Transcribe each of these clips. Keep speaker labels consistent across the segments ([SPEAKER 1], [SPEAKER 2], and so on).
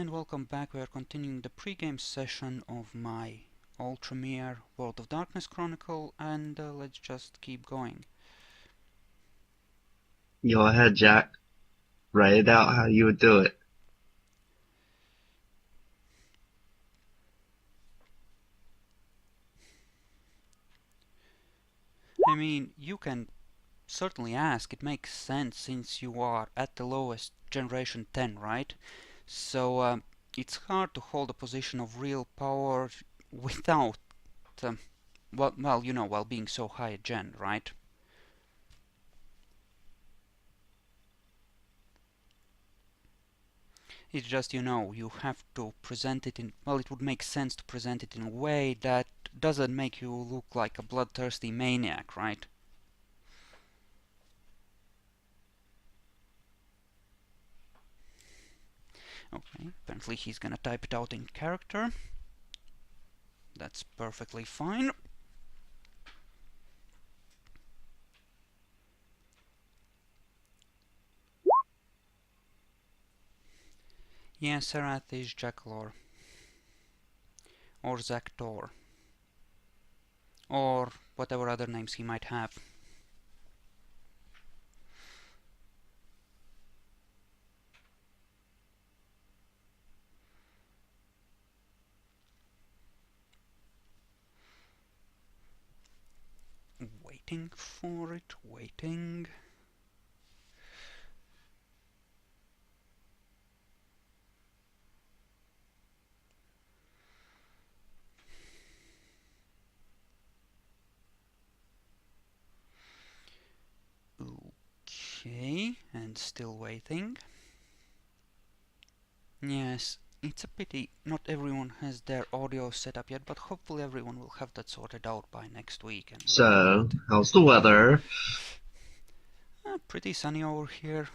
[SPEAKER 1] and welcome back. We are continuing the pregame session of my old Tremere World of Darkness Chronicle, and let's just keep going.
[SPEAKER 2] Go ahead, Jack. Write it out how you would do it.
[SPEAKER 1] I mean, you can certainly ask. It makes sense since you are at the lowest generation 10, right? So it's hard to hold a position of real power without, well, you know, while being so high a gen, right? It's just, you know, you have to present it in, well, it would make sense to present it in a way that doesn't make you look like a bloodthirsty maniac, right? Okay, apparently he's gonna type it out in character. That's perfectly fine. Yeah, Sarath is Jackalor. Or Zaktor. Or whatever other names he might have. Waiting for it, waiting. Okay, and still waiting. Yes, it's a pity not everyone has their audio set up yet, but hopefully everyone will have that sorted out by next week, and we'll be
[SPEAKER 2] So,
[SPEAKER 1] good.
[SPEAKER 2] how's the weather?
[SPEAKER 1] Pretty sunny over here.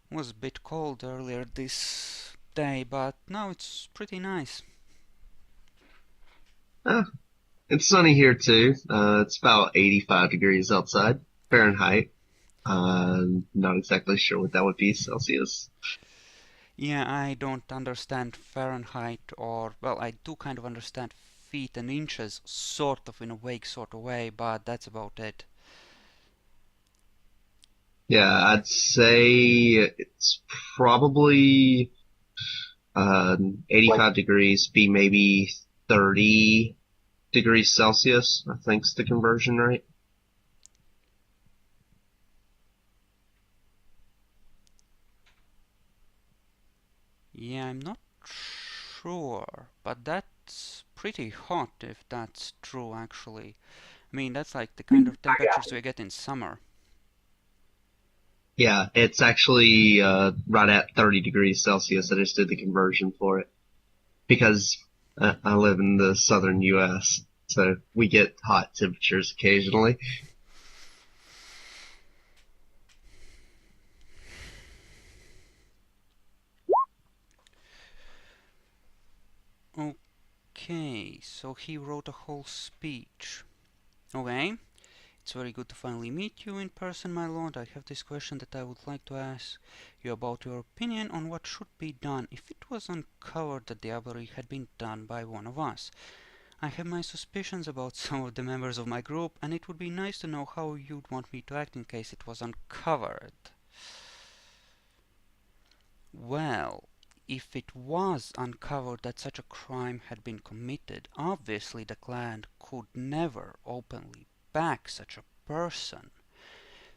[SPEAKER 1] It was a bit cold earlier this day, but now it's pretty nice.
[SPEAKER 2] It's sunny here too. It's about 85 degrees outside, Fahrenheit. Not exactly sure what that would be Celsius.
[SPEAKER 1] Yeah, I don't understand Fahrenheit, or, well, I do kind of understand feet and inches, sort of in a vague sort of way, but that's about it.
[SPEAKER 2] Yeah, I'd say it's probably 85 degrees, be maybe 30 degrees Celsius, I think's the conversion rate.
[SPEAKER 1] Yeah, I'm not sure, but that's pretty hot if that's true, actually. I mean, that's like the kind of temperatures we get in summer.
[SPEAKER 2] Yeah, it's actually right at 30 degrees Celsius. I just did the conversion for it because I live in the southern U.S., so we get hot temperatures occasionally.
[SPEAKER 1] Okay, so he wrote a whole speech. Okay, it's very good to finally meet you in person, my lord. I have this question that I would like to ask you about your opinion on what should be done if it was uncovered that the robbery had been done by one of us. I have my suspicions about some of the members of my group, and it would be nice to know how you'd want me to act in case it was uncovered. Well, if it was uncovered that such a crime had been committed, obviously the clan could never openly back such a person.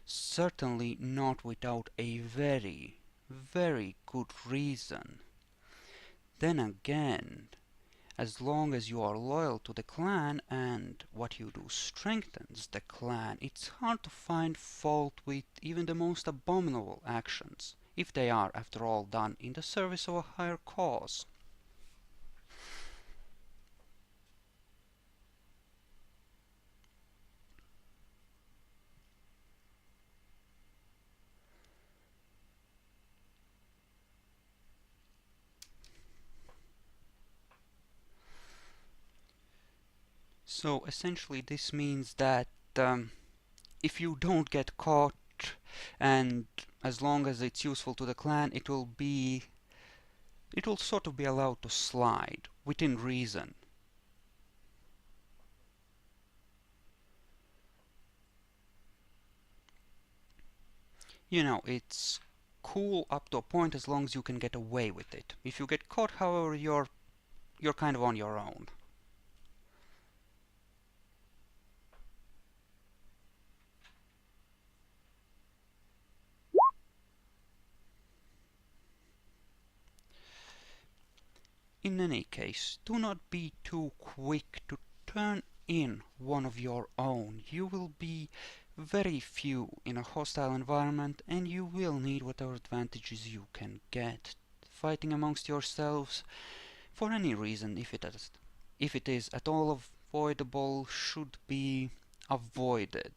[SPEAKER 1] Certainly not without a very, very good reason. Then again, as long as you are loyal to the clan and what you do strengthens the clan, it's hard to find fault with even the most abominable actions, if they are, after all, done in the service of a higher cause. So essentially this means that if you don't get caught, and as long as it's useful to the clan, it will be it will sort of be allowed to slide within reason. You know, it's cool up to a point as long as you can get away with it. If you get caught, however, you're kind of on your own. In any case, do not be too quick to turn in one of your own. You will be very few in a hostile environment, and you will need whatever advantages you can get. Fighting amongst yourselves, for any reason, if it is at all avoidable, should be avoided.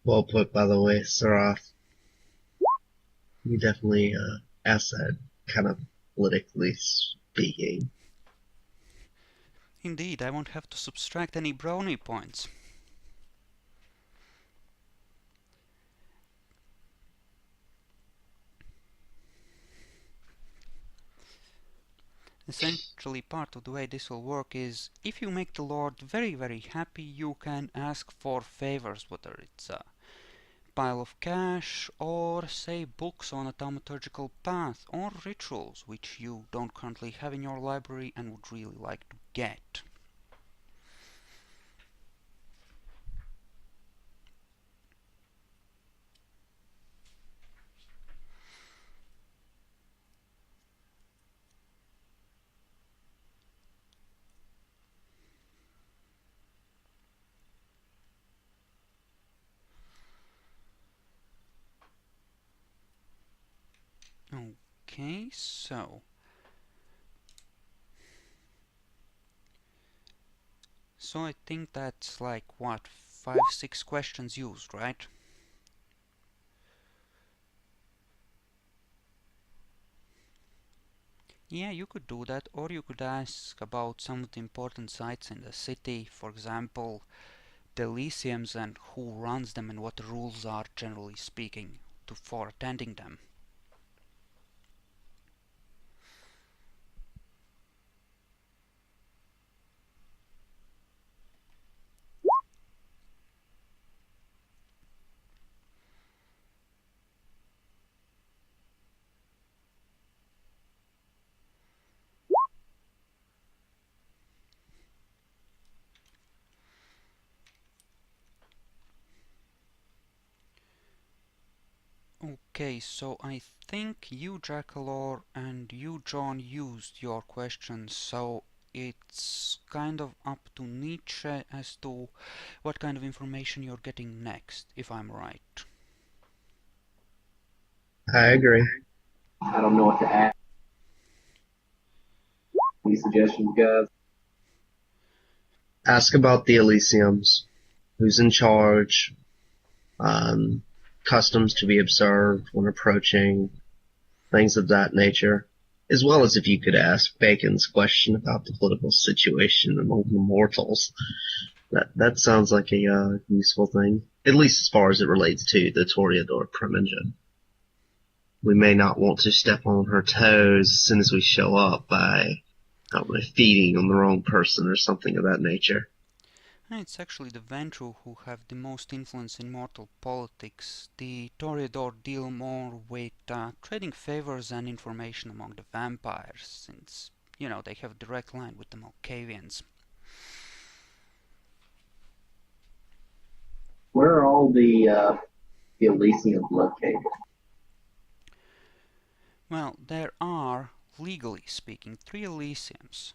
[SPEAKER 2] Well put, by the way, Sarath. You definitely asked that kind of politically speaking.
[SPEAKER 1] Indeed, I won't have to subtract any brownie points. Essentially, part of the way this will work is, if you make the Lord very, very happy, you can ask for favors, whether it's a pile of cash, or say books on a thaumaturgical path, or rituals which you don't currently have in your library and would really like to get. Okay, so I think that's like, what, 5-6 questions used, right? Yeah, you could do that, or you could ask about some of the important sites in the city, for example, the Elysiums and who runs them and what the rules are, generally speaking, for attending them. Okay, so I think you, Jackalor, and you, John, used your questions, so it's kind of up to Nietzsche as to what kind of information you're getting next, if I'm right.
[SPEAKER 2] I agree.
[SPEAKER 3] I don't know what to add. Any suggestions, guys?
[SPEAKER 2] Ask about the Elysiums. Who's in charge? Um, customs to be observed when approaching, things of that nature. As well as if you could ask Bacon's question about the political situation among the mortals. That sounds like a useful thing, at least as far as it relates to the Toreador Preminger. We may not want to step on her toes as soon as we show up by, I don't know, feeding on the wrong person or something of that nature.
[SPEAKER 1] It's actually the Ventru who have the most influence in mortal politics. The Toreador deal more with trading favors and information among the vampires, since, you know, they have a direct line with the Malkavians.
[SPEAKER 3] Where are all the Elysiums located?
[SPEAKER 1] Well, there are, legally speaking, 3 Elysiums.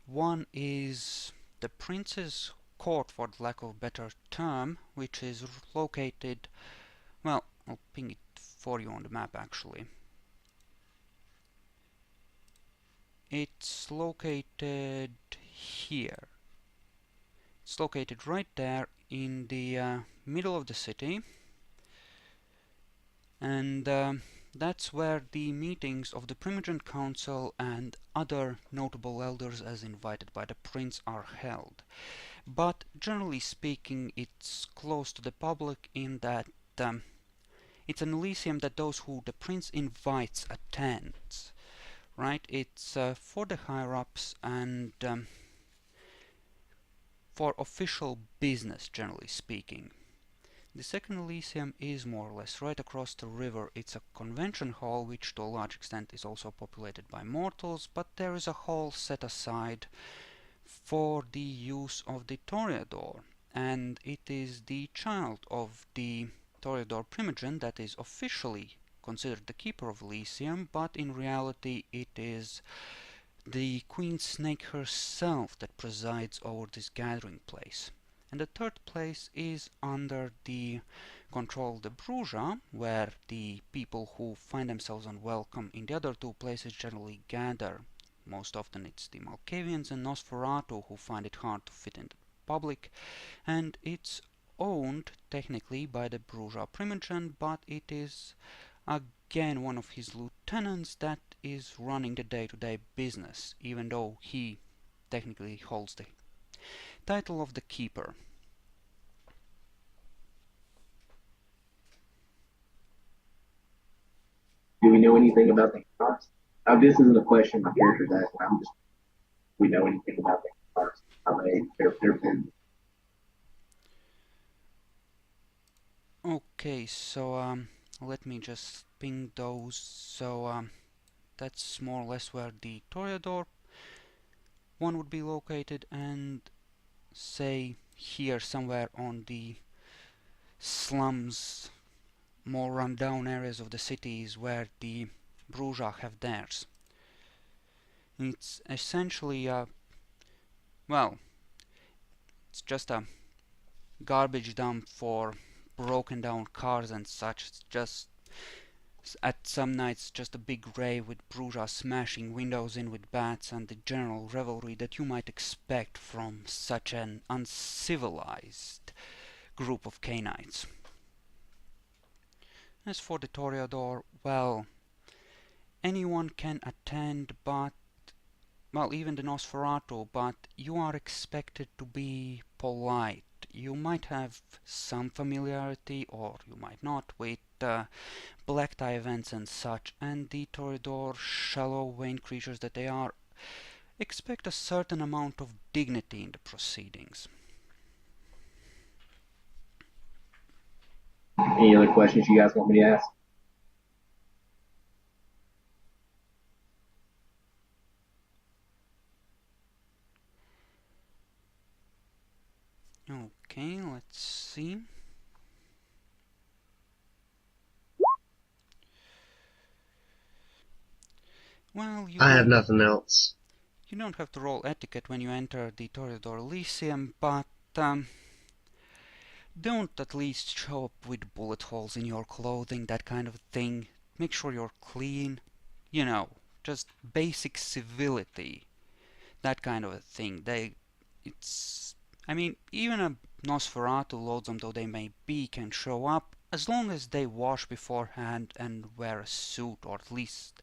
[SPEAKER 1] One is the Prince's Court, for the lack of a better term, which is located, well, I'll ping it for you on the map actually. It's located here. It's located right there in the middle of the city, and That's where the meetings of the Primogen Council and other notable elders as invited by the prince are held. But generally speaking, it's close to the public in that it's an Elysium that those who the prince invites attends. Right? It's for the higher-ups and for official business, generally speaking. The second Elysium is more or less right across the river. It's a convention hall, which to a large extent is also populated by mortals, but there is a hall set aside for the use of the Toreador, and it is the child of the Toreador Primogen that is officially considered the keeper of Elysium, but in reality it is the Queen Snake herself that presides over this gathering place. And the third place is under the control of the Bruja, where the people who find themselves unwelcome in the other two places generally gather. Most often it's the Malkavians and Nosferatu who find it hard to fit in the public, and it's owned technically by the Bruja Primogen, but it is again one of his lieutenants that is running the day-to-day business, even though he technically holds the title of the keeper.
[SPEAKER 3] Do we know anything about the cars? This isn't a question my character's asking. I'm just, we know anything about the cars? How they're been.
[SPEAKER 1] Okay, so let me just ping those. So that's more or less where the Toreador one would be located, and say here somewhere on the slums, more run-down areas of the cities where the Bruja have theirs. It's essentially well, it's just a garbage dump for broken down cars and such. It's just at some nights just a big rave with Bruja smashing windows in with bats and the general revelry that you might expect from such an uncivilized group of Canaanites. As for the Toreador, well, anyone can attend, but well, even the Nosferatu, but you are expected to be polite. You might have some familiarity, or you might not, with black tie events and such, and the Toreador, shallow, vain creatures that they are, expect a certain amount of dignity in the proceedings.
[SPEAKER 3] Any other questions you guys want me to ask?
[SPEAKER 1] Okay, let's see. Well,
[SPEAKER 2] I have nothing else.
[SPEAKER 1] You don't have to roll etiquette when you enter the Toreador Elysium, but don't at least show up with bullet holes in your clothing, that kind of thing. Make sure you're clean. You know, just basic civility. That kind of a thing. I mean, even a Nosferatu, loathsome though they may be, can show up as long as they wash beforehand and wear a suit, or at least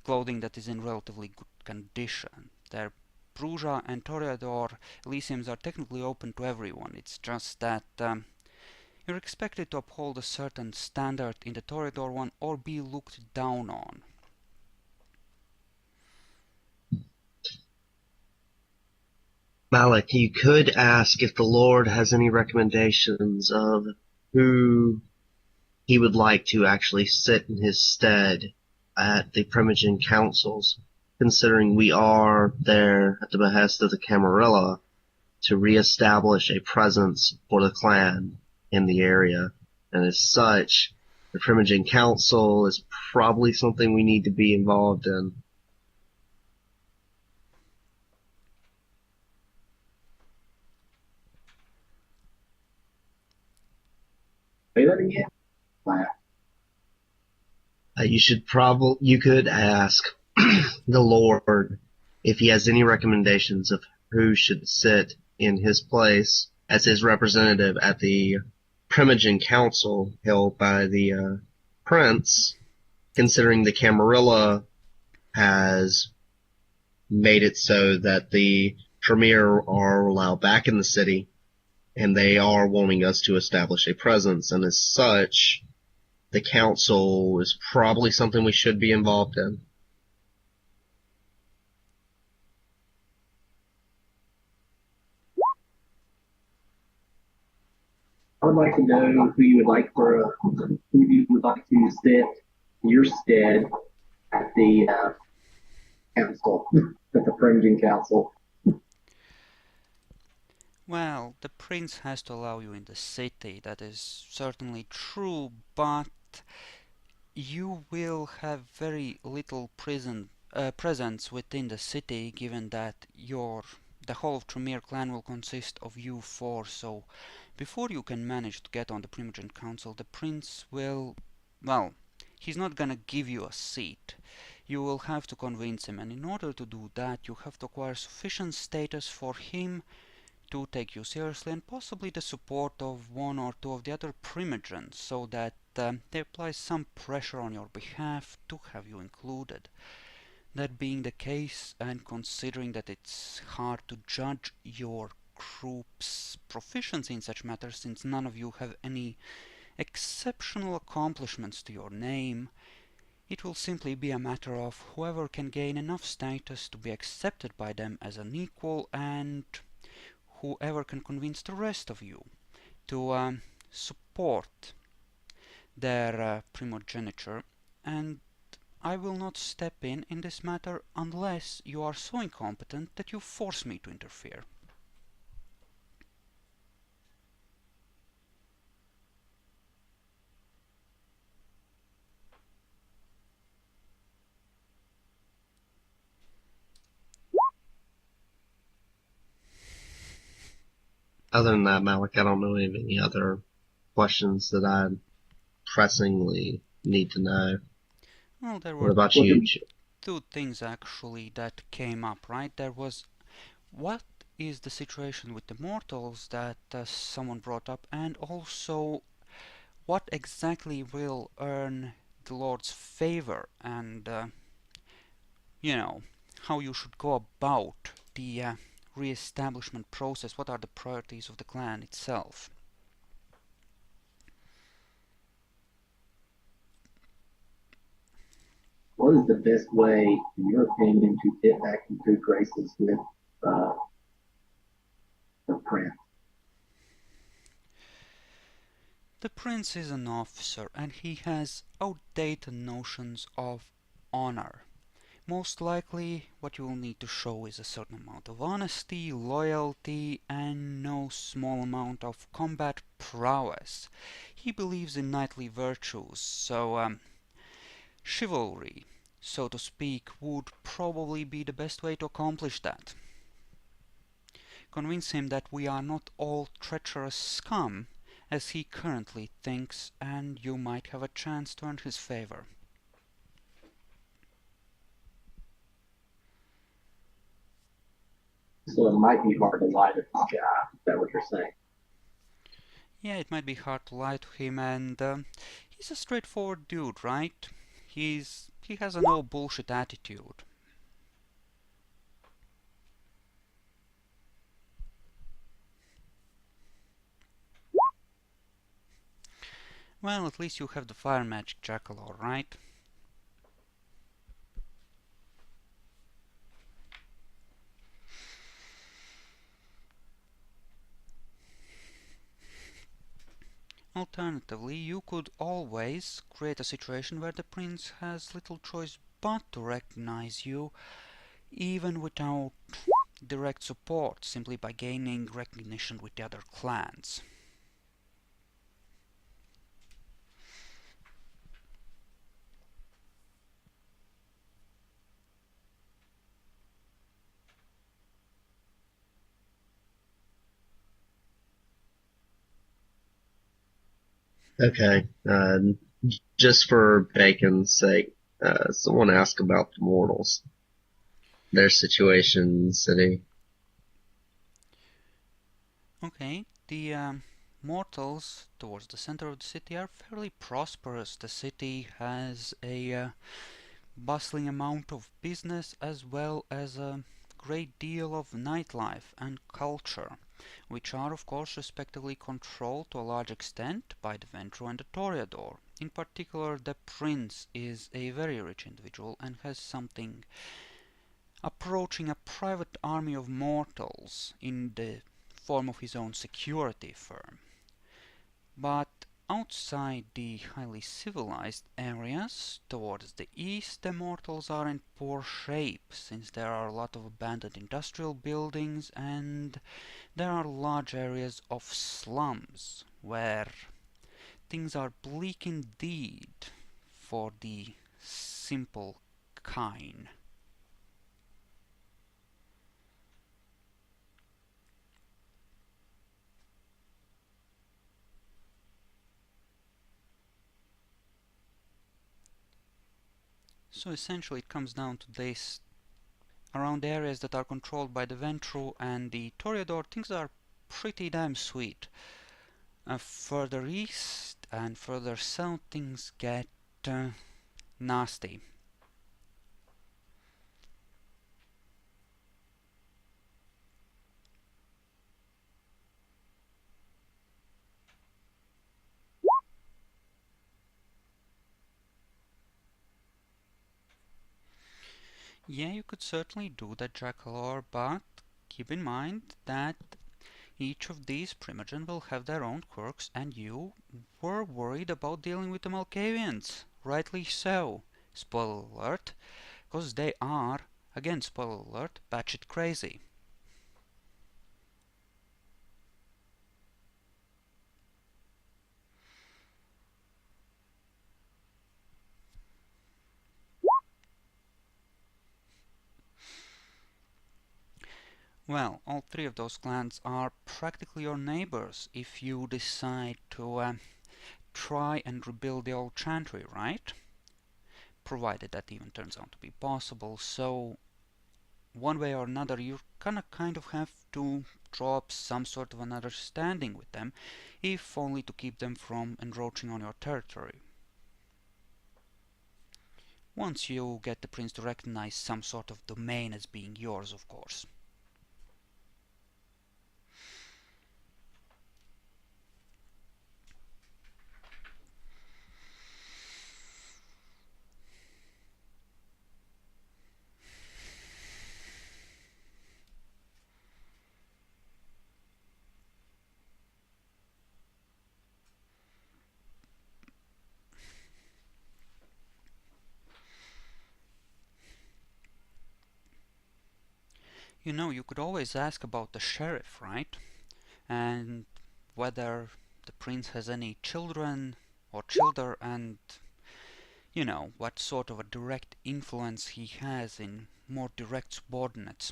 [SPEAKER 1] clothing that is in relatively good condition. Their Bruja and Toreador Elysiums are technically open to everyone. It's just that you're expected to uphold a certain standard in the Toreador one or be looked down on.
[SPEAKER 2] Malik, you could ask if the Lord has any recommendations of who he would like to actually sit in his stead at the Primogen councils, considering we are there at the behest of the Camarilla to reestablish a presence for the clan in the area. And as such, the Primogen Council is probably something we need to be involved in.
[SPEAKER 3] Say that again. Wow.
[SPEAKER 2] You could ask the Lord if he has any recommendations of who should sit in his place as his representative at the Primogen Council held by the Prince considering the Camarilla has made it so that the Tremere are allowed back in the city, and they are wanting us to establish a presence, and as such, the council is probably something we should be involved in.
[SPEAKER 3] I would like to know who you would like to sit your stead at the council, at the Pregame council.
[SPEAKER 1] Well, the prince has to allow you in the city, that is certainly true, but you will have very little presence within the city, given that the whole of Tremere clan will consist of you four, so before you can manage to get on the Primogenic Council, the prince will, well, he's not gonna give you a seat. You will have to convince him, and in order to do that, you have to acquire sufficient status for him to take you seriously, and possibly the support of one or two of the other primogenies, so that they apply some pressure on your behalf to have you included. That being the case, and considering that it's hard to judge your group's proficiency in such matters, since none of you have any exceptional accomplishments to your name, it will simply be a matter of whoever can gain enough status to be accepted by them as an equal, and whoever can convince the rest of you to support their primogeniture, and I will not step in this matter unless you are so incompetent that you force me to interfere.
[SPEAKER 2] Other than that, Malik, I don't know of any other questions that I pressingly need to know.
[SPEAKER 1] Well, there
[SPEAKER 2] What
[SPEAKER 1] were
[SPEAKER 2] about you?
[SPEAKER 1] two things actually that came up, right? There was, what is the situation with the mortals that someone brought up, and also what exactly will earn the Lord's favor, and you know, how you should go about the re-establishment process. What are the priorities of the clan itself?
[SPEAKER 3] What is the best way, in your opinion, to get back into graces with the prince?
[SPEAKER 1] The prince is an officer, and he has outdated notions of honor. Most likely, what you will need to show is a certain amount of honesty, loyalty, and no small amount of combat prowess. He believes in knightly virtues, so chivalry, so to speak, would probably be the best way to accomplish that. Convince him that we are not all treacherous scum, as he currently thinks, and you might have a chance to earn his favor.
[SPEAKER 3] So it might be hard to lie to this guy. Is that what you're saying?
[SPEAKER 1] Yeah, it might be hard to lie to him, and he's a straightforward dude, right? He has a no bullshit attitude. Well, at least you have the fire magic jackal, alright? Alternatively, you could always create a situation where the prince has little choice but to recognize you, even without direct support, simply by gaining recognition with the other clans.
[SPEAKER 2] Okay. Just for bacon's sake, someone asked about the mortals, their situation in the city.
[SPEAKER 1] Okay, the mortals towards the center of the city are fairly prosperous. The city has a bustling amount of business as well as a great deal of nightlife and culture, which are of course respectively controlled to a large extent by the Ventru and the Toreador. In particular, the prince is a very rich individual and has something approaching a private army of mortals in the form of his own security firm. But outside the highly civilized areas, towards the east, the mortals are in poor shape, since there are a lot of abandoned industrial buildings and there are large areas of slums, where things are bleak indeed for the simple kine. So essentially it comes down to this. Around areas that are controlled by the Ventru and the Toreador, things are pretty damn sweet. Further east and further south, things get nasty. Yeah, you could certainly do that, Jackalor, but keep in mind that each of these Primogen will have their own quirks, and you were worried about dealing with the Malkavians. Rightly so. Spoiler alert, because they are, again spoiler alert, batshit crazy. Well, all three of those clans are practically your neighbors if you decide to try and rebuild the old Chantry, right? Provided that even turns out to be possible. So, one way or another, you're gonna kind of have to draw up some sort of an understanding with them, if only to keep them from encroaching on your territory. Once you get the prince to recognize some sort of domain as being yours, of course. You know, you could always ask about the sheriff, right? And whether the prince has any children or children, and you know, what sort of a direct influence he has in more direct subordinates.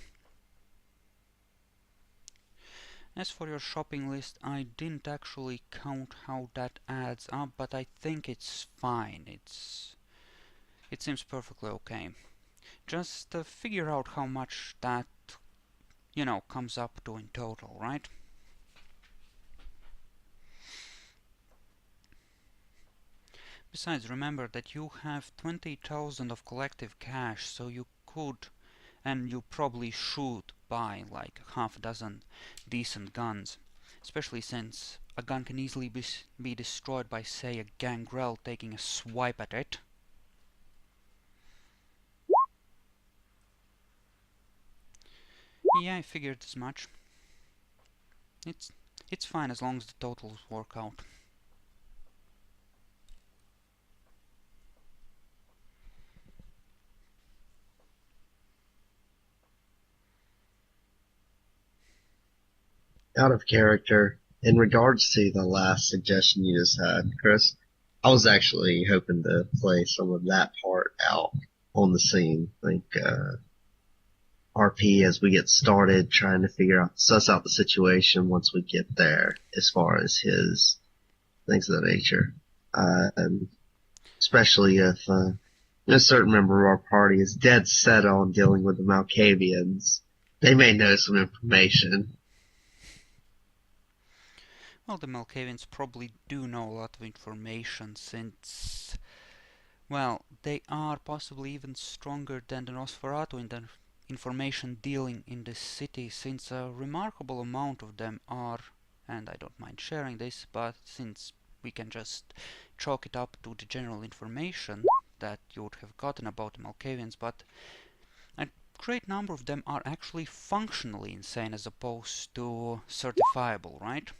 [SPEAKER 1] As for your shopping list, I didn't actually count how that adds up, but I think it's fine. It seems perfectly okay. Just figure out how much that, you know, comes up to in total, right? Besides, remember that you have 20,000 of collective cash, so you could, and you probably should, buy like half a dozen decent guns. Especially since a gun can easily be destroyed by, say, a gangrel taking a swipe at it. Yeah, I figured as much. It's fine as long as the totals work out.
[SPEAKER 2] Out of character, in regards to the last suggestion you just had, Chris, I was actually hoping to play some of that part out on the scene. Like, RP as we get started, trying to suss out the situation once we get there, as far as his things of that nature. Especially if a certain member of our party is dead set on dealing with the Malkavians, they may know some information.
[SPEAKER 1] Well, the Malkavians probably do know a lot of information since, well, they are possibly even stronger than the Nosferatu in the information dealing in the city, since a remarkable amount of them are, and I don't mind sharing this, but since we can just chalk it up to the general information that you would have gotten about the Malkavians, but a great number of them are actually functionally insane as opposed to certifiable, right?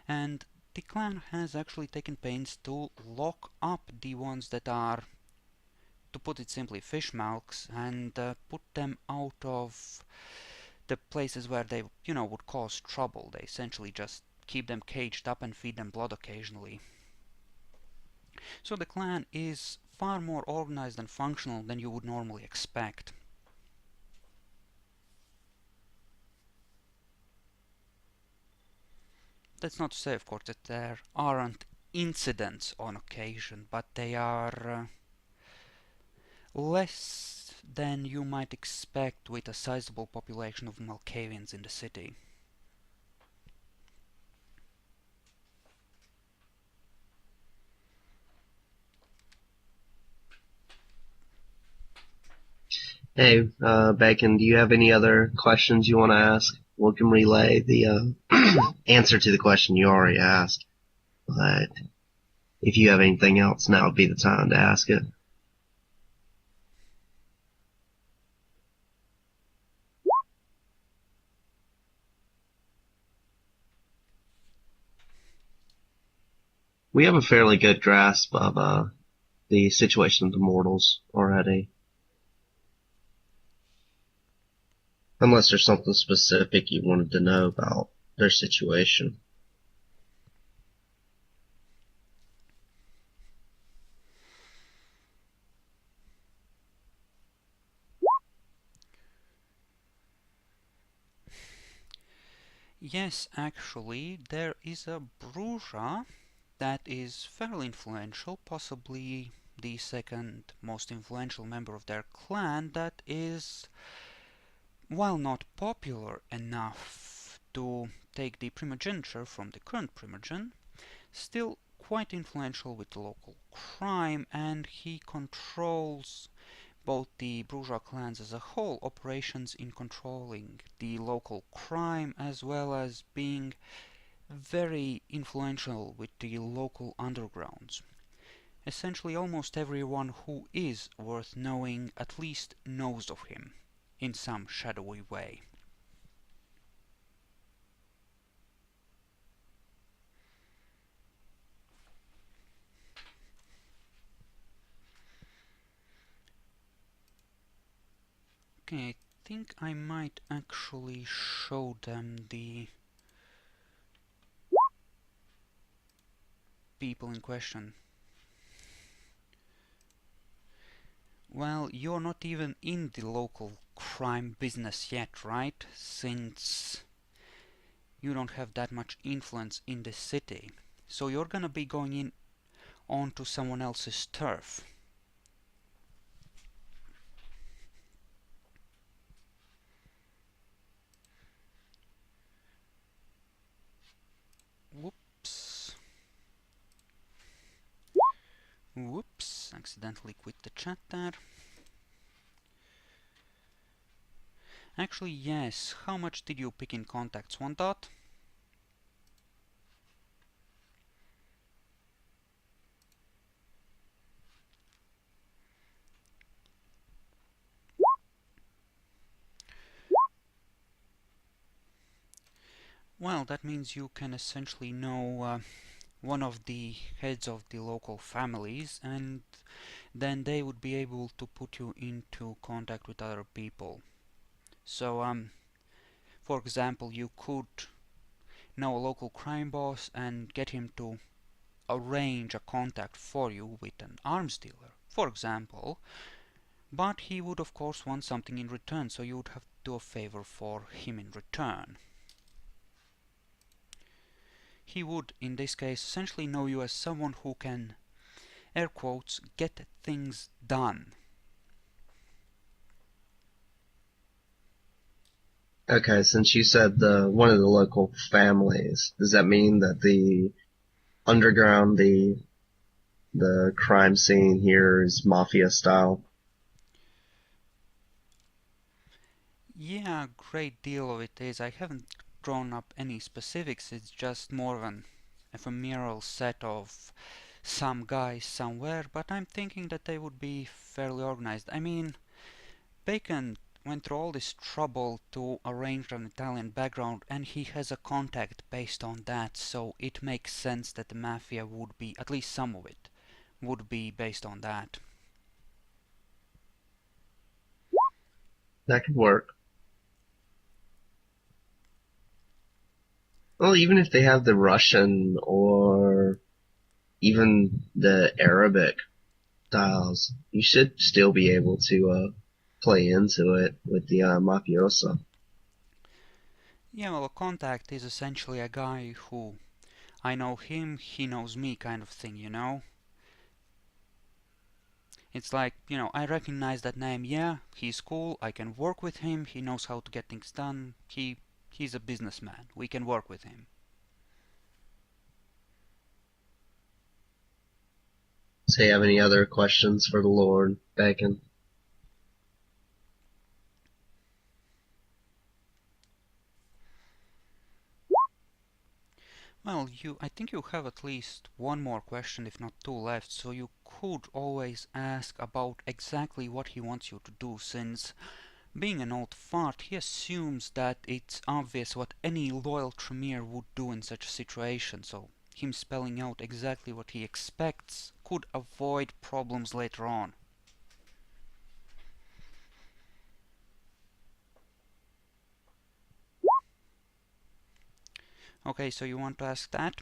[SPEAKER 1] And the clan has actually taken pains to lock up the ones that are, to put it simply, fish mouths, and put them out of the places where they, would cause trouble. They essentially just keep them caged up and feed them blood occasionally. So the clan is far more organized and functional than you would normally expect. That's not to say, of course, that there aren't incidents on occasion, but they are less than you might expect with a sizable population of Malkavians in the city.
[SPEAKER 2] Hey, Bacon, do you have any other questions you want to ask? We can relay the answer to the question you already asked. But if you have anything else, now would be the time to ask it. We have a fairly good grasp of the situation of the mortals already. Unless there's something specific you wanted to know about their situation.
[SPEAKER 1] Yes, actually, there is a Bruja that is fairly influential, possibly the second most influential member of their clan, that is, while not popular enough to take the primogeniture from the current primogen, still quite influential with the local crime, and he controls both the bourgeois clans as a whole, operations in controlling the local crime, as well as being very influential with the local undergrounds. Essentially, almost everyone who is worth knowing at least knows of him in some shadowy way. Okay, I think I might actually show them the people in question. Well, you're not even in the local crime business yet, right? Since you don't have that much influence in the city. So you're gonna be going in onto someone else's turf. Whoops. Whoops, accidentally quit the chat there. Actually, yes. How much did you pick in contacts? 1 dot? Well, that means you can essentially know one of the heads of the local families, and then they would be able to put you into contact with other people. So, for example, you could know a local crime boss and get him to arrange a contact for you with an arms dealer, for example, but he would of course want something in return, so you would have to do a favor for him in return. He would, in this case, essentially know you as someone who can, air quotes, get things done.
[SPEAKER 2] Okay, since you said one of the local families, does that mean that the underground, the crime scene here is mafia style?
[SPEAKER 1] Yeah, a great deal of it is. I haven't drawn up any specifics, it's just more of an ephemeral set of some guys somewhere, but I'm thinking that they would be fairly organized. I mean, Bacon went through all this trouble to arrange an Italian background, and he has a contact based on that, so it makes sense that the mafia would be, at least some of it, would be based on that.
[SPEAKER 2] That could work. Well, even if they have the Russian or even the Arabic styles, you should still be able to play into it with the mafioso.
[SPEAKER 1] Yeah, well, a contact is essentially a guy who I know him, he knows me kind of thing, you know? It's like, I recognize that name, yeah, he's cool, I can work with him, he knows how to get things done, he's a businessman, we can work with him.
[SPEAKER 2] So you have any other questions for the Lord, Bacon?
[SPEAKER 1] Well, I think you have at least one more question, if not two left, so you could always ask about exactly what he wants you to do, since being an old fart, he assumes that it's obvious what any loyal Tremere would do in such a situation, so him spelling out exactly what he expects could avoid problems later on. Okay, so you want to ask that?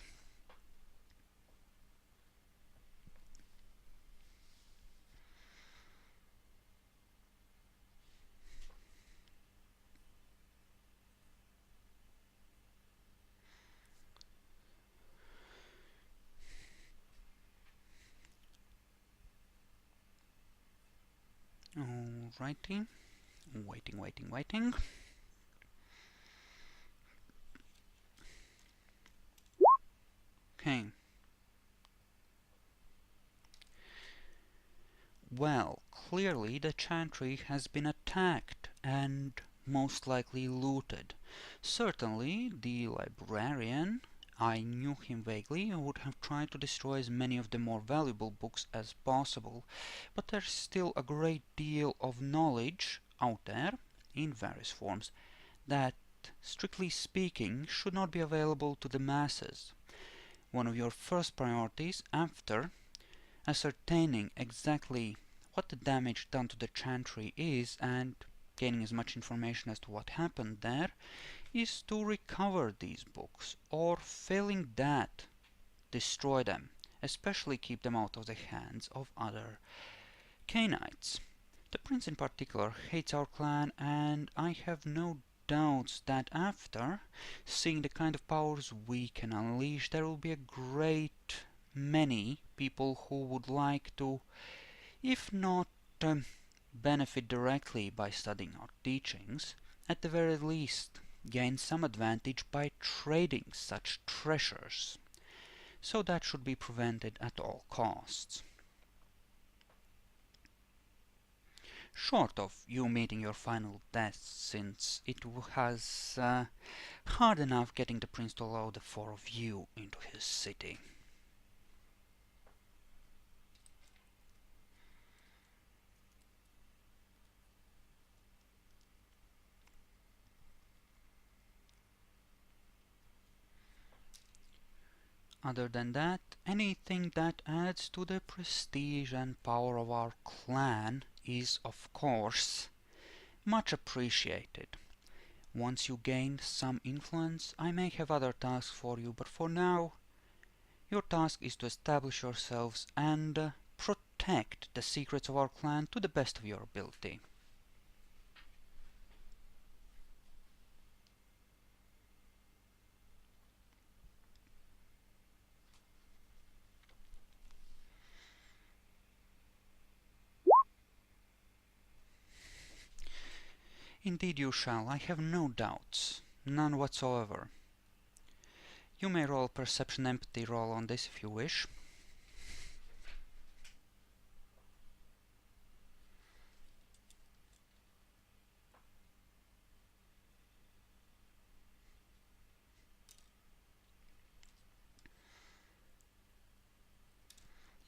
[SPEAKER 1] Alrighty. Waiting. Okay. Well, clearly the Chantry has been attacked and most likely looted. Certainly, the librarian, I knew him vaguely, would have tried to destroy as many of the more valuable books as possible, but there's still a great deal of knowledge out there, in various forms, that, strictly speaking, should not be available to the masses. One of your first priorities after ascertaining exactly what the damage done to the Chantry is and gaining as much information as to what happened there is to recover these books, or failing that, destroy them, especially keep them out of the hands of other Cainites. The prince in particular hates our clan, and I have no doubts that after seeing the kind of powers we can unleash, there will be a great many people who would like to, if not benefit directly by studying our teachings, at the very least gain some advantage by trading such treasures. So that should be prevented at all costs. Short of you meeting your final death, since it has hard enough getting the prince to allow the four of you into his city. Other than that, anything that adds to the prestige and power of our clan is, of course, much appreciated. Once you gain some influence, I may have other tasks for you, but for now, your task is to establish yourselves and protect the secrets of our clan to the best of your ability. Indeed you shall, I have no doubts. None whatsoever. You may roll perception empathy roll on this if you wish.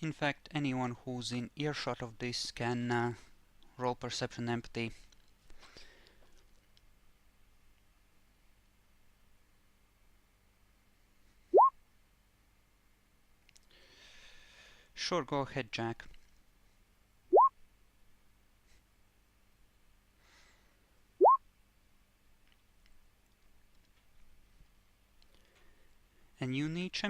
[SPEAKER 1] In fact, anyone who's in earshot of this can roll perception empathy. Sure, go ahead, Jack. And you, Nietzsche?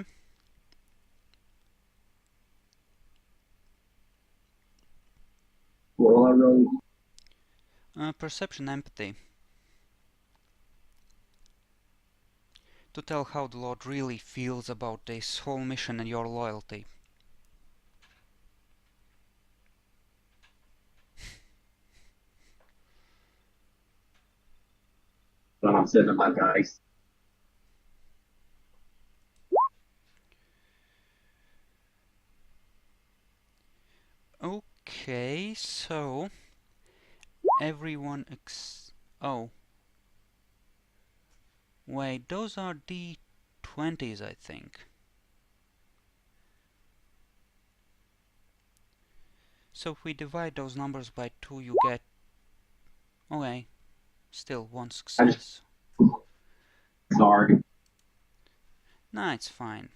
[SPEAKER 3] Well, I rolled
[SPEAKER 1] Perception empathy. To tell how the Lord really feels about this whole mission and your loyalty.
[SPEAKER 3] when I'm sitting on my dice.
[SPEAKER 1] Okay, so everyone oh. Wait, those are D20s, I think. So if we divide those numbers by 2, you get... Okay, still one success.
[SPEAKER 3] Sorry.
[SPEAKER 1] Nah, it's fine.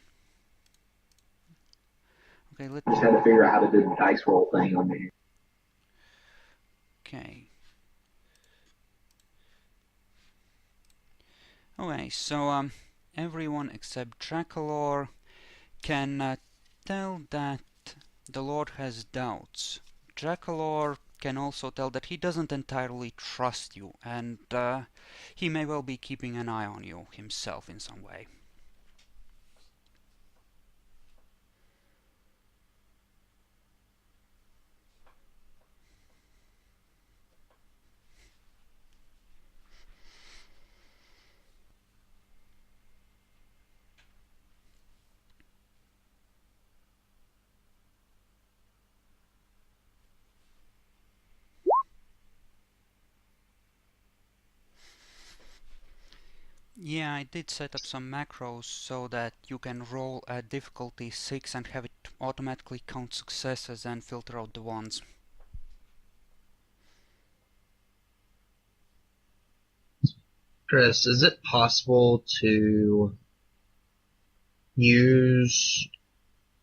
[SPEAKER 1] Okay,
[SPEAKER 3] I just had to figure out how to do the dice roll thing on there.
[SPEAKER 1] Okay. Okay, so everyone except Draculor can tell that the Lord has doubts. Draculor can also tell that he doesn't entirely trust you, and he may well be keeping an eye on you himself in some way. Yeah, I did set up some macros so that you can roll at difficulty 6 and have it automatically count successes and filter out the ones.
[SPEAKER 2] Chris, is it possible to use,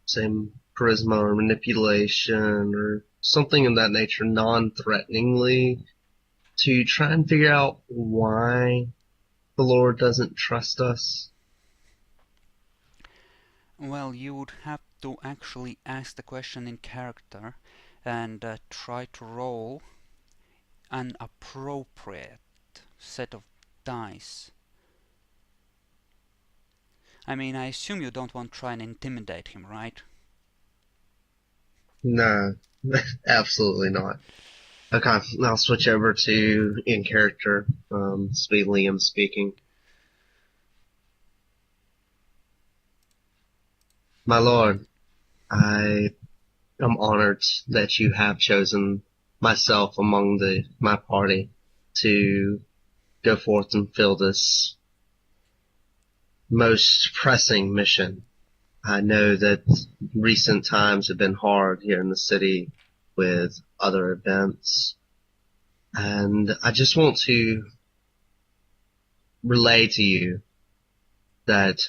[SPEAKER 2] say, charisma or manipulation or something of that nature non-threateningly to try and figure out why the Lord doesn't trust us?
[SPEAKER 1] Well, you would have to actually ask the question in character and try to roll an appropriate set of dice. I mean, I assume you don't want to try and intimidate him, right?
[SPEAKER 2] No, absolutely not. Okay, I'll switch over to in character, Liam speaking. My lord, I am honored that you have chosen myself among my party to go forth and fill this most pressing mission. I know that recent times have been hard here in the city with other events, and I just want to relay to you that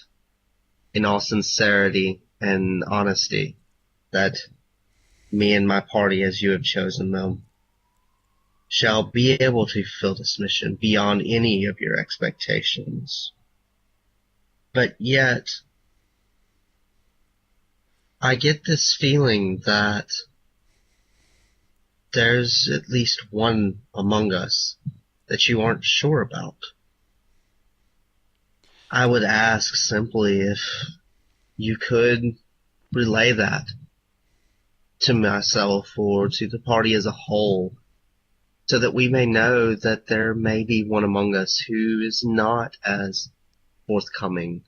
[SPEAKER 2] in all sincerity and honesty, that me and my party, as you have chosen them, shall be able to fill this mission beyond any of your expectations. But yet, I get this feeling that there's at least one among us that you aren't sure about. I would ask simply if you could relay that to myself or to the party as a whole, so that we may know that there may be one among us who is not as forthcoming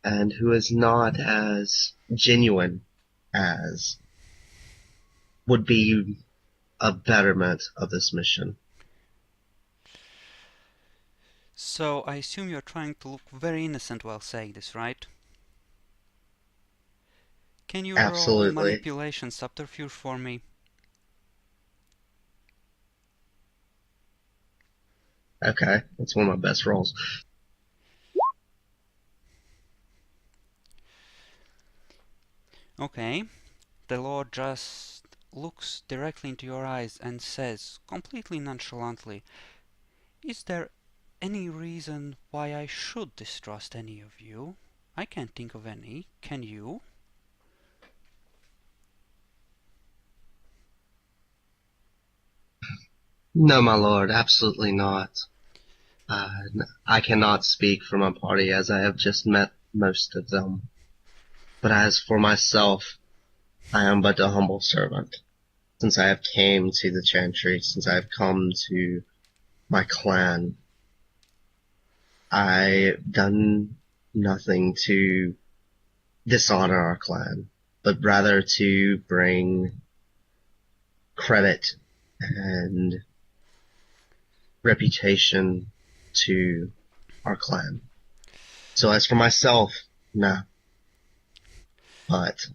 [SPEAKER 2] and who is not as genuine as would be a betterment of this mission.
[SPEAKER 1] So I assume you're trying to look very innocent while saying this, right? Can you roll
[SPEAKER 2] Absolutely.
[SPEAKER 1] manipulation subterfuge for me?
[SPEAKER 2] Okay, that's one of my best rolls.
[SPEAKER 1] Okay. The Lord just looks directly into your eyes and says, completely nonchalantly, "Is there any reason why I should distrust any of you? I can't think of any. Can you?"
[SPEAKER 2] No, my lord, absolutely not. I cannot speak for my party as I have just met most of them. But as for myself, I am but a humble servant. Since I have came to the Chantry, since I have come to my clan, I've done nothing to dishonor our clan, but rather to bring credit and reputation to our clan. So as for myself, nah, but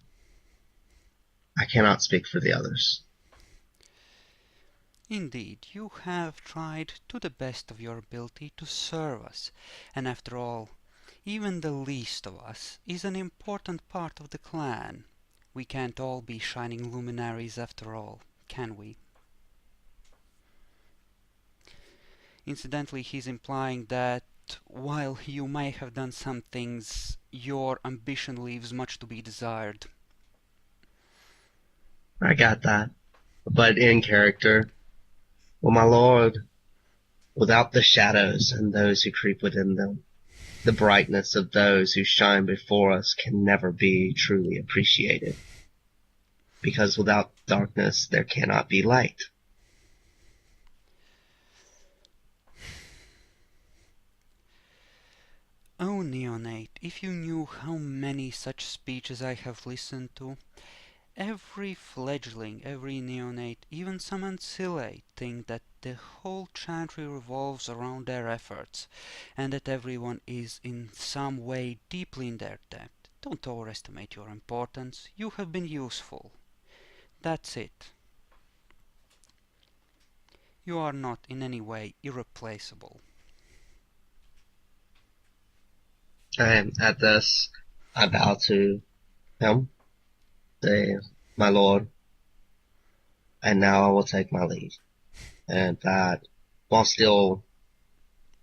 [SPEAKER 2] I cannot speak for the others.
[SPEAKER 1] Indeed, you have tried to the best of your ability to serve us, and after all, even the least of us is an important part of the clan. We can't all be shining luminaries after all, can we? Incidentally, he's implying that while you may have done some things, your ambition leaves much to be desired.
[SPEAKER 2] I got that. But in character, well, my lord, without the shadows and those who creep within them, the brightness of those who shine before us can never be truly appreciated. Because without darkness, there cannot be light.
[SPEAKER 1] Oh, Neonate, if you knew how many such speeches I have listened to. Every fledgling, every neonate, even some ancillate, think that the whole Chantry revolves around their efforts, and that everyone is in some way deeply in their debt. Don't overestimate your importance. You have been useful. That's it. You are not in any way irreplaceable.
[SPEAKER 2] And at this, I bow to him, say, my lord, and now I will take my leave. And that, while still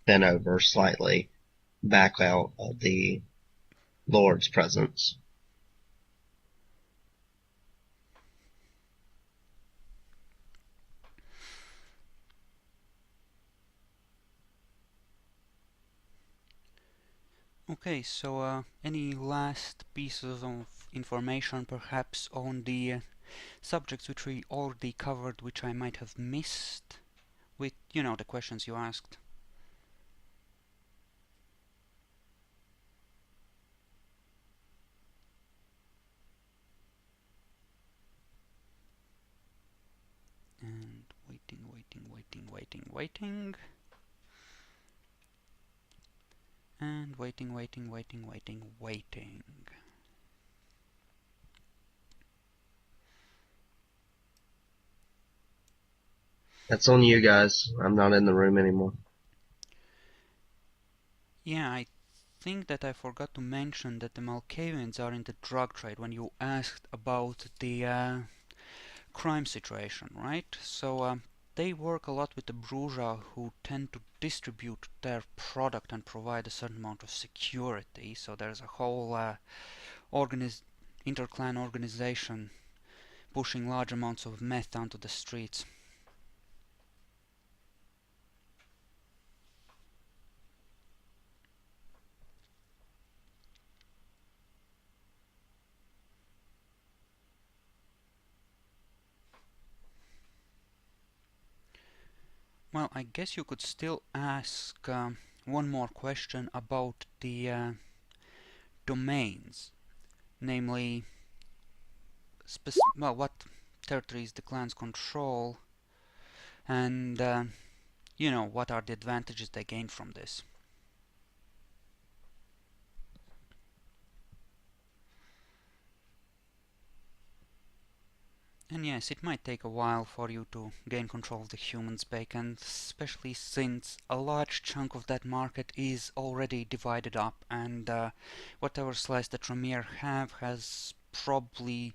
[SPEAKER 2] bent over slightly, back out of the Lord's presence.
[SPEAKER 1] Okay, so any last pieces of information perhaps on the subjects which we already covered, which I might have missed with, the questions you asked? And waiting. And waiting.
[SPEAKER 2] That's on you guys. I'm not in the room anymore.
[SPEAKER 1] Yeah, I think that I forgot to mention that the Malkavians are in the drug trade when you asked about the crime situation, right? So they work a lot with the bourgeois who tend to distribute their product and provide a certain amount of security. So there's a whole interclan organization pushing large amounts of meth onto the streets. Well, I guess you could still ask one more question about the domains, namely, well, what territories the clans control, and you know, what are the advantages they gain from this. And yes, it might take a while for you to gain control of the humans' bacon, especially since a large chunk of that market is already divided up, and whatever slice the Tremere have has probably,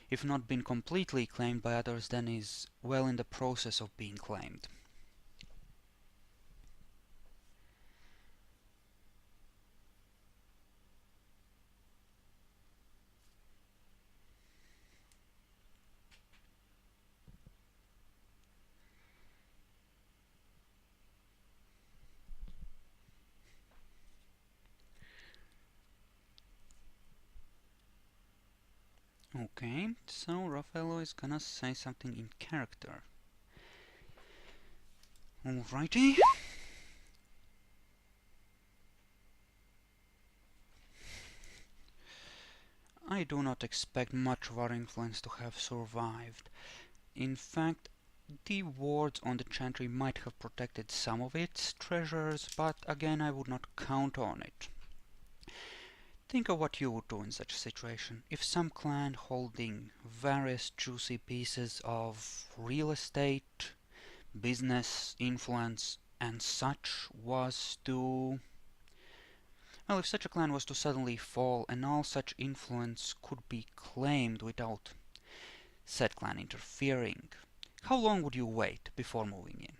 [SPEAKER 1] if not been completely claimed by others, then is well in the process of being claimed. Okay, so Raffaello is gonna say something in character. Alrighty. I do not expect much of our influence to have survived. In fact, the wards on the Chantry might have protected some of its treasures, but again I would not count on it. Think of what you would do in such a situation. If some clan holding various juicy pieces of real estate, business, influence, and such was to... Well, if such a clan was to suddenly fall and all such influence could be claimed without said clan interfering, how long would you wait before moving in?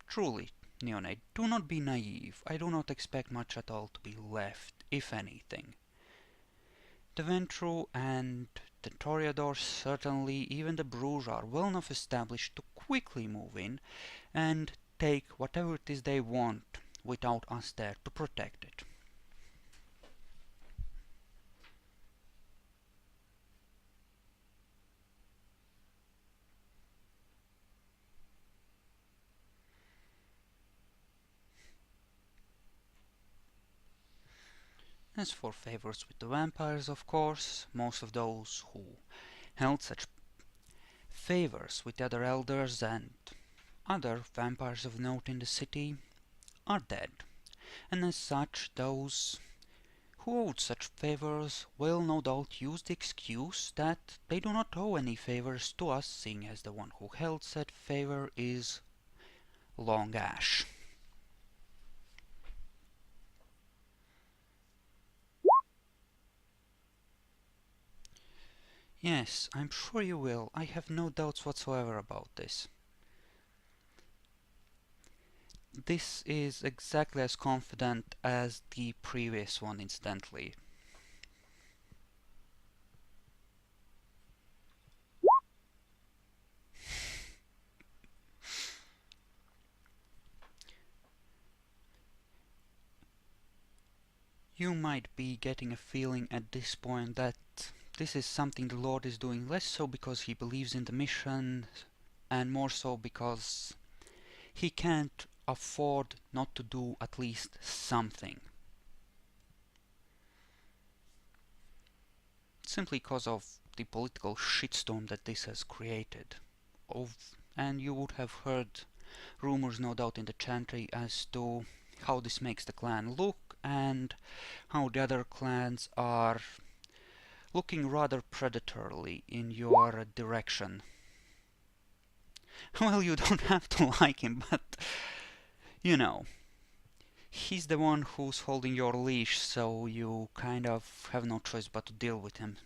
[SPEAKER 1] Truly, Neonate, do not be naive. I do not expect much at all to be left, if anything. The Ventru and the Toreador, certainly even the Bruges, are well enough established to quickly move in and take whatever it is they want without us there to protect it. As for favors with the vampires, of course, most of those who held such favors with the other elders and other vampires of note in the city are dead, and as such those who owed such favors will no doubt use the excuse that they do not owe any favors to us, seeing as the one who held said favor is Long Ash. Yes, I'm sure you will. I have no doubts whatsoever about this. This is exactly as confident as the previous one, incidentally. You might be getting a feeling at this point that this is something the Lord is doing less so because he believes in the mission, and more so because he can't afford not to do at least something. Simply because of the political shitstorm that this has created. And you would have heard rumors, no doubt, in the Chantry as to how this makes the clan look and how the other clans are looking rather predatorily in your direction. Well, you don't have to like him, but you know, he's the one who's holding your leash, so you kind of have no choice but to deal with him.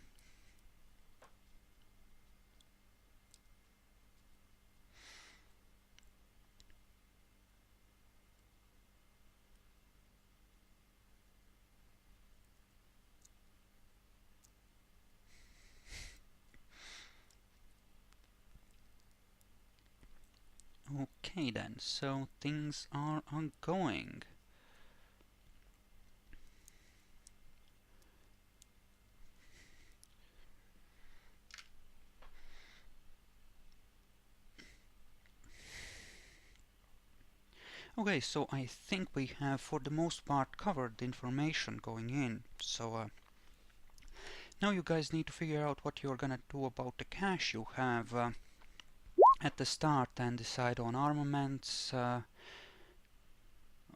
[SPEAKER 1] Okay then, so things are ongoing. Okay, so I think we have for the most part covered the information going in. So now you guys need to figure out what you're gonna do about the cash you have at the start and decide on armaments,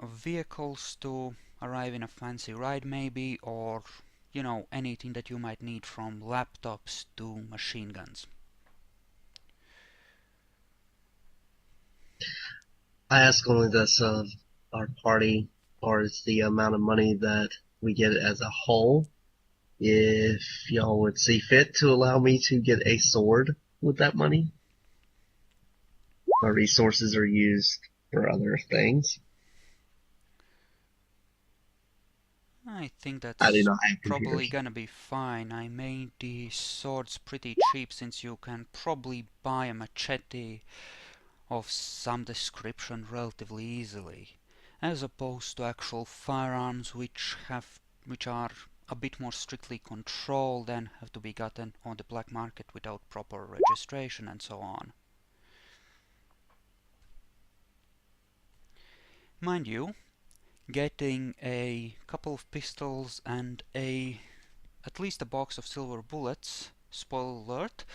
[SPEAKER 1] vehicles to arrive in a fancy ride maybe, or you know, anything that you might need from laptops to machine guns.
[SPEAKER 2] I ask only this of our party, or is the amount of money that we get as a whole. If y'all would see fit to allow me to get a sword with that money, our resources are used for other things.
[SPEAKER 1] I think
[SPEAKER 2] I do
[SPEAKER 1] that's
[SPEAKER 2] not have
[SPEAKER 1] probably
[SPEAKER 2] computers.
[SPEAKER 1] gonna be fine. I made the swords pretty cheap since you can probably buy a machete of some description relatively easily, as opposed to actual firearms which are a bit more strictly controlled and have to be gotten on the black market without proper registration and so on. Mind you, getting a couple of pistols and at least a box of silver bullets, spoiler alert,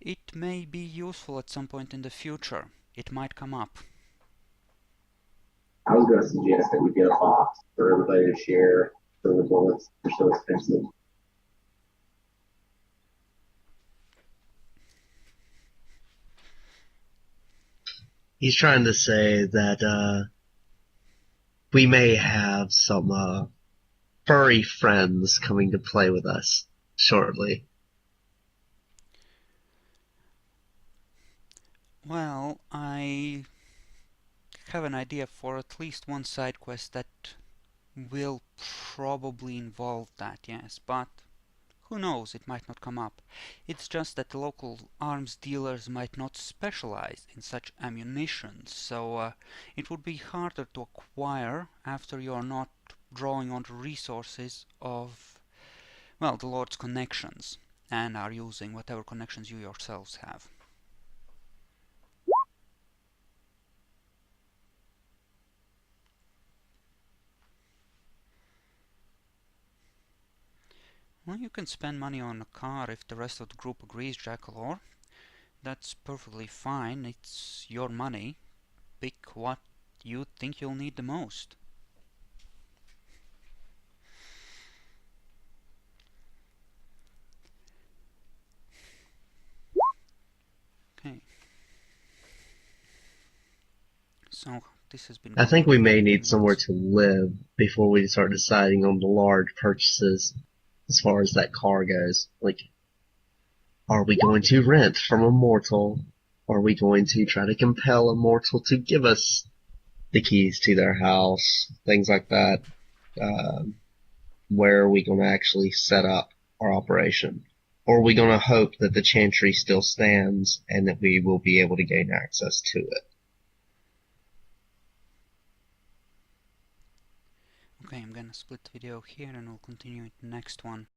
[SPEAKER 1] it may be useful at some point in the future. It might come up.
[SPEAKER 3] I was going to suggest that we get a box for everybody to share for the bullets. They're so expensive.
[SPEAKER 2] He's trying to say that we may have some furry friends coming to play with us shortly.
[SPEAKER 1] Well, I have an idea for at least one side quest that will probably involve that, yes, but who knows, it might not come up. It's just that the local arms dealers might not specialize in such ammunition, so it would be harder to acquire after you're not drawing on the resources of, well, the Lord's connections, and are using whatever connections you yourselves have. Well, you can spend money on a car if the rest of the group agrees, Jackalor. That's perfectly fine. It's your money. Pick what you think you'll need the most. Okay. So this has been
[SPEAKER 2] I
[SPEAKER 1] going
[SPEAKER 2] think
[SPEAKER 1] on
[SPEAKER 2] we
[SPEAKER 1] for
[SPEAKER 2] may
[SPEAKER 1] 10
[SPEAKER 2] need somewhere
[SPEAKER 1] minutes.
[SPEAKER 2] to live before we start deciding on the large purchases as far as that car goes. Like, are we going to rent from a mortal? Are we going to try to compel a mortal to give us the keys to their house? Things like that. Where are we going to actually set up our operation? Or are we going to hope that the Chantry still stands and that we will be able to gain access to it?
[SPEAKER 1] Okay, I'm gonna split the video here and we'll continue in the next one.